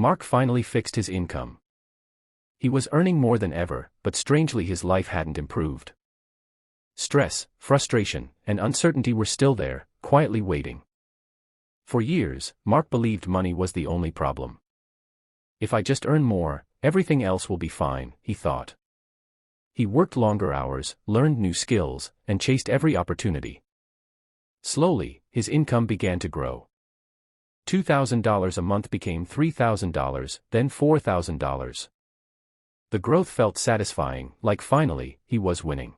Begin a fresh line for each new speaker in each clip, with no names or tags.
Mark finally fixed his income. He was earning more than ever, but strangely his life hadn't improved. Stress, frustration, and uncertainty were still there, quietly waiting. For years, Mark believed money was the only problem. If I just earn more, everything else will be fine, he thought. He worked longer hours, learned new skills, and chased every opportunity. Slowly, his income began to grow. $2,000 a month became $3,000, then $4,000. The growth felt satisfying, like finally, he was winning.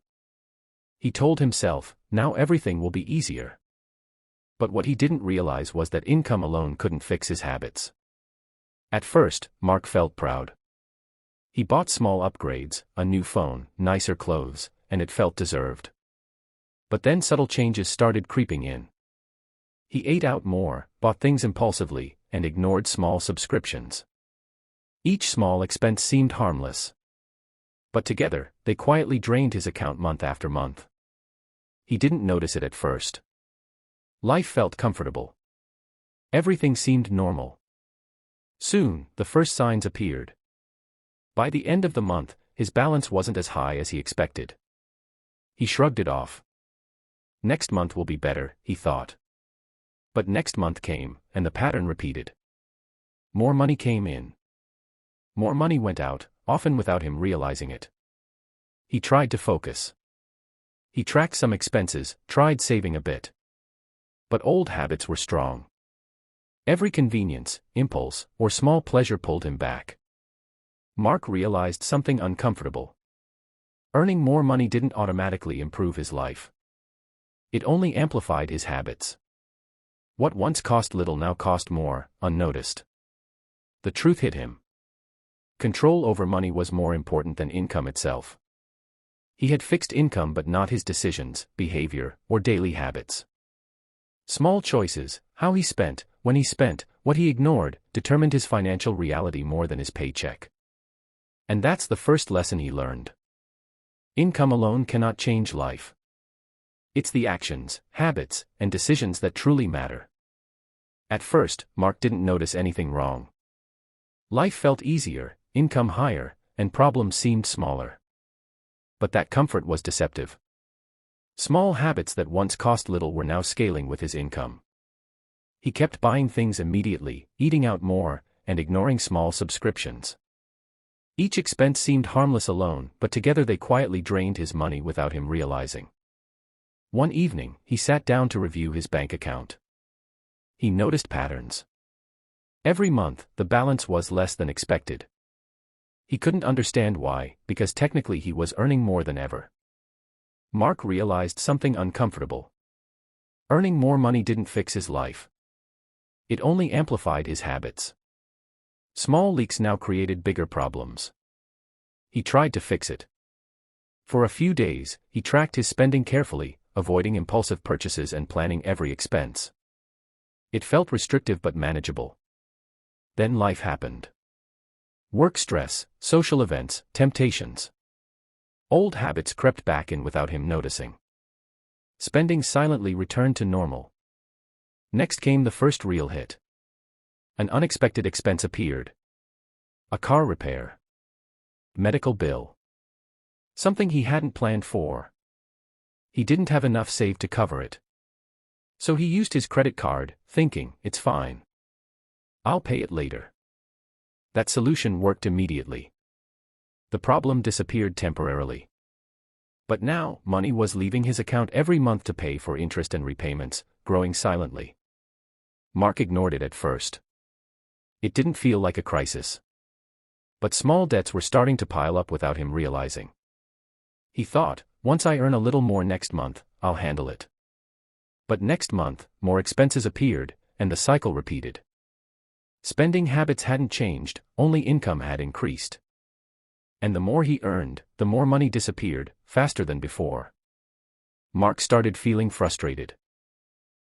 He told himself, now everything will be easier. But what he didn't realize was that income alone couldn't fix his habits. At first, Mark felt proud. He bought small upgrades, a new phone, nicer clothes, and it felt deserved. But then subtle changes started creeping in. He ate out more, bought things impulsively, and ignored small subscriptions. Each small expense seemed harmless. But together, they quietly drained his account month after month. He didn't notice it at first. Life felt comfortable. Everything seemed normal. Soon, the first signs appeared. By the end of the month, his balance wasn't as high as he expected. He shrugged it off. Next month will be better, he thought. But next month came, and the pattern repeated. More money came in. More money went out, often without him realizing it. He tried to focus. He tracked some expenses, tried saving a bit. But old habits were strong. Every convenience, impulse, or small pleasure pulled him back. Mark realized something uncomfortable. Earning more money didn't automatically improve his life. It only amplified his habits. What once cost little now cost more, unnoticed. The truth hit him. Control over money was more important than income itself. He had fixed income but not his decisions, behavior, or daily habits. Small choices, how he spent, when he spent, what he ignored, determined his financial reality more than his paycheck. And that's the first lesson he learned. Income alone cannot change life. It's the actions, habits, and decisions that truly matter. At first, Mark didn't notice anything wrong. Life felt easier, income higher, and problems seemed smaller. But that comfort was deceptive. Small habits that once cost little were now scaling with his income. He kept buying things immediately, eating out more, and ignoring small subscriptions. Each expense seemed harmless alone, but together they quietly drained his money without him realizing. One evening, he sat down to review his bank account. He noticed patterns. Every month, the balance was less than expected. He couldn't understand why, because technically he was earning more than ever. Mark realized something uncomfortable. Earning more money didn't fix his life. It only amplified his habits. Small leaks now created bigger problems. He tried to fix it. For a few days, he tracked his spending carefully, avoiding impulsive purchases and planning every expense. It felt restrictive but manageable. Then life happened. Work stress, social events, temptations. Old habits crept back in without him noticing. Spending silently returned to normal. Next came the first real hit. An unexpected expense appeared. A car repair. Medical bill. Something he hadn't planned for. He didn't have enough saved to cover it. So he used his credit card, thinking, it's fine. I'll pay it later. That solution worked immediately. The problem disappeared temporarily. But now, money was leaving his account every month to pay for interest and repayments, growing silently. Mark ignored it at first. It didn't feel like a crisis. But small debts were starting to pile up without him realizing. He thought, once I earn a little more next month, I'll handle it. But next month, more expenses appeared, and the cycle repeated. Spending habits hadn't changed, only income had increased. And the more he earned, the more money disappeared, faster than before. Mark started feeling frustrated.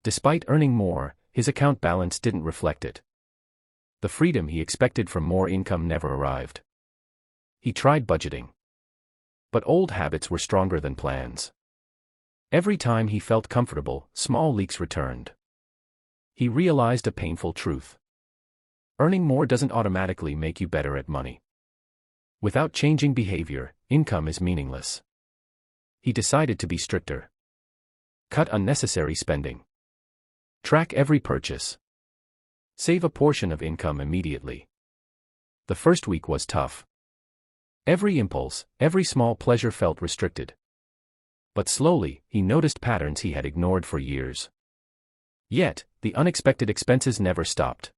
Despite earning more, his account balance didn't reflect it. The freedom he expected from more income never arrived. He tried budgeting. But old habits were stronger than plans. Every time he felt comfortable, small leaks returned. He realized a painful truth. Earning more doesn't automatically make you better at money. Without changing behavior, income is meaningless. He decided to be stricter. Cut unnecessary spending. Track every purchase. Save a portion of income immediately. The first week was tough. Every impulse, every small pleasure felt restricted. But slowly, he noticed patterns he had ignored for years. Yet, the unexpected expenses never stopped.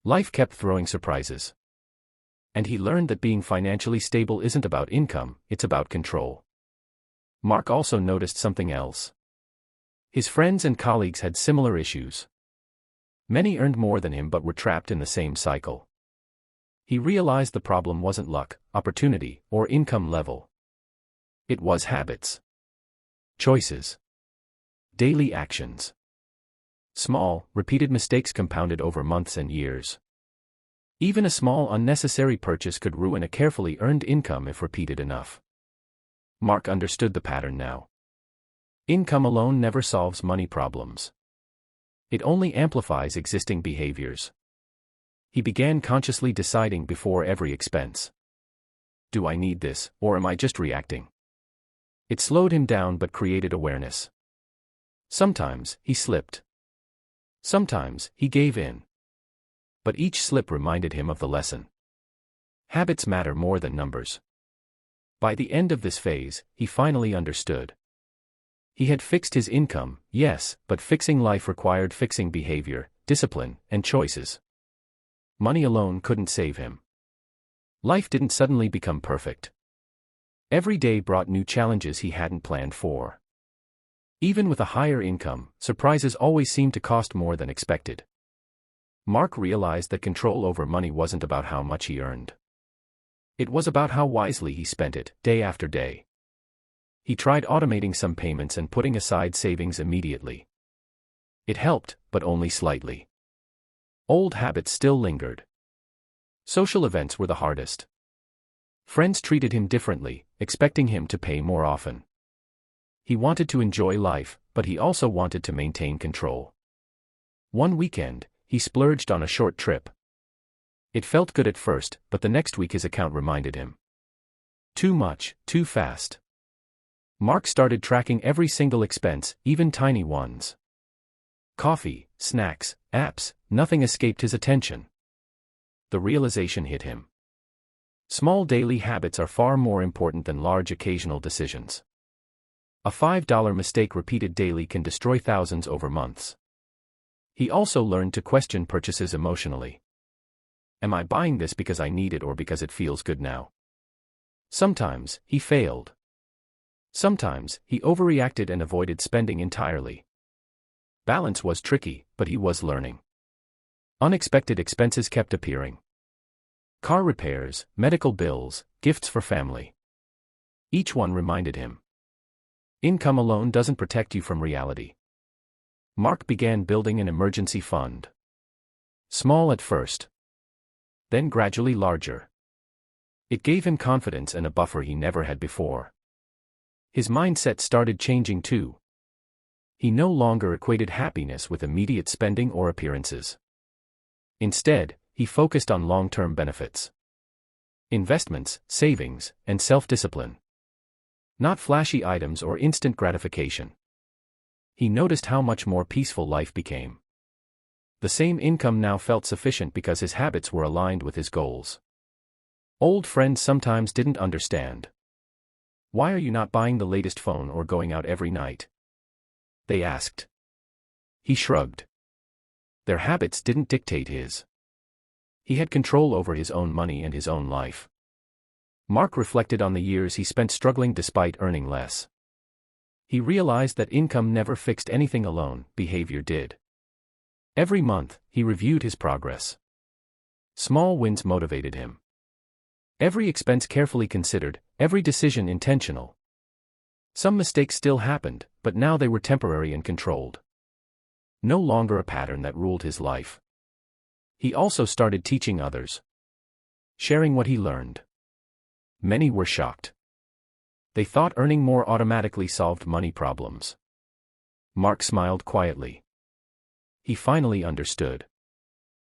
Life kept throwing surprises. And he learned that being financially stable isn't about income, it's about control. Mark also noticed something else. His friends and colleagues had similar issues. Many earned more than him but were trapped in the same cycle. He realized the problem wasn't luck, opportunity, or income level. It was habits. Choices. Daily actions. Small, repeated mistakes compounded over months and years. Even a small unnecessary purchase could ruin a carefully earned income if repeated enough. Mark understood the pattern now. Income alone never solves money problems. It only amplifies existing behaviors. He began consciously deciding before every expense. Do I need this, or am I just reacting? It slowed him down but created awareness. Sometimes, he slipped. Sometimes, he gave in. But each slip reminded him of the lesson. Habits matter more than numbers. By the end of this phase, he finally understood. He had fixed his income, yes, but fixing life required fixing behavior, discipline, and choices. Money alone couldn't save him. Life didn't suddenly become perfect. Every day brought new challenges he hadn't planned for. Even with a higher income, surprises always seemed to cost more than expected. Mark realized that control over money wasn't about how much he earned. It was about how wisely he spent it, day after day. He tried automating some payments and putting aside savings immediately. It helped, but only slightly. Old habits still lingered. Social events were the hardest. Friends treated him differently, expecting him to pay more often. He wanted to enjoy life, but he also wanted to maintain control. One weekend, he splurged on a short trip. It felt good at first, but the next week his account reminded him. Too much, too fast. Mark started tracking every single expense, even tiny ones. Coffee, snacks, apps, nothing escaped his attention. The realization hit him. Small daily habits are far more important than large occasional decisions. A $5 mistake repeated daily can destroy thousands over months. He also learned to question purchases emotionally. Am I buying this because I need it or because it feels good now? Sometimes, he failed. Sometimes, he overreacted and avoided spending entirely. Balance was tricky, but he was learning. Unexpected expenses kept appearing. Car repairs, medical bills, gifts for family. Each one reminded him. Income alone doesn't protect you from reality. Mark began building an emergency fund. Small at first. Then gradually larger. It gave him confidence and a buffer he never had before. His mindset started changing too. He no longer equated happiness with immediate spending or appearances. Instead, he focused on long-term benefits. Investments, savings, and self-discipline. Not flashy items or instant gratification. He noticed how much more peaceful life became. The same income now felt sufficient because his habits were aligned with his goals. Old friends sometimes didn't understand. Why are you not buying the latest phone or going out every night? They asked. He shrugged. Their habits didn't dictate his. He had control over his own money and his own life. Mark reflected on the years he spent struggling despite earning less. He realized that income never fixed anything alone, behavior did. Every month, he reviewed his progress. Small wins motivated him. Every expense carefully considered, every decision intentional. Some mistakes still happened, but now they were temporary and controlled. No longer a pattern that ruled his life. He also started teaching others. Sharing what he learned. Many were shocked. They thought earning more automatically solved money problems. Mark smiled quietly. He finally understood.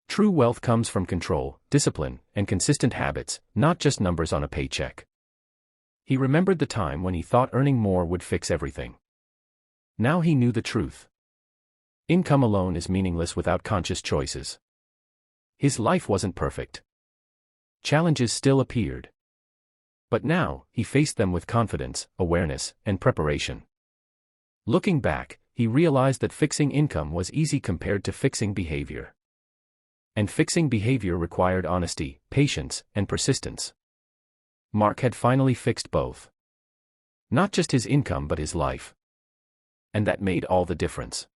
True wealth comes from control, discipline, and consistent habits, not just numbers on a paycheck. He remembered the time when he thought earning more would fix everything. Now he knew the truth. Income alone is meaningless without conscious choices. His life wasn't perfect. Challenges still appeared. But now, he faced them with confidence, awareness, and preparation. Looking back, he realized that fixing income was easy compared to fixing behavior. And fixing behavior required honesty, patience, and persistence. Mark had finally fixed both. Not just his income but his life. And that made all the difference.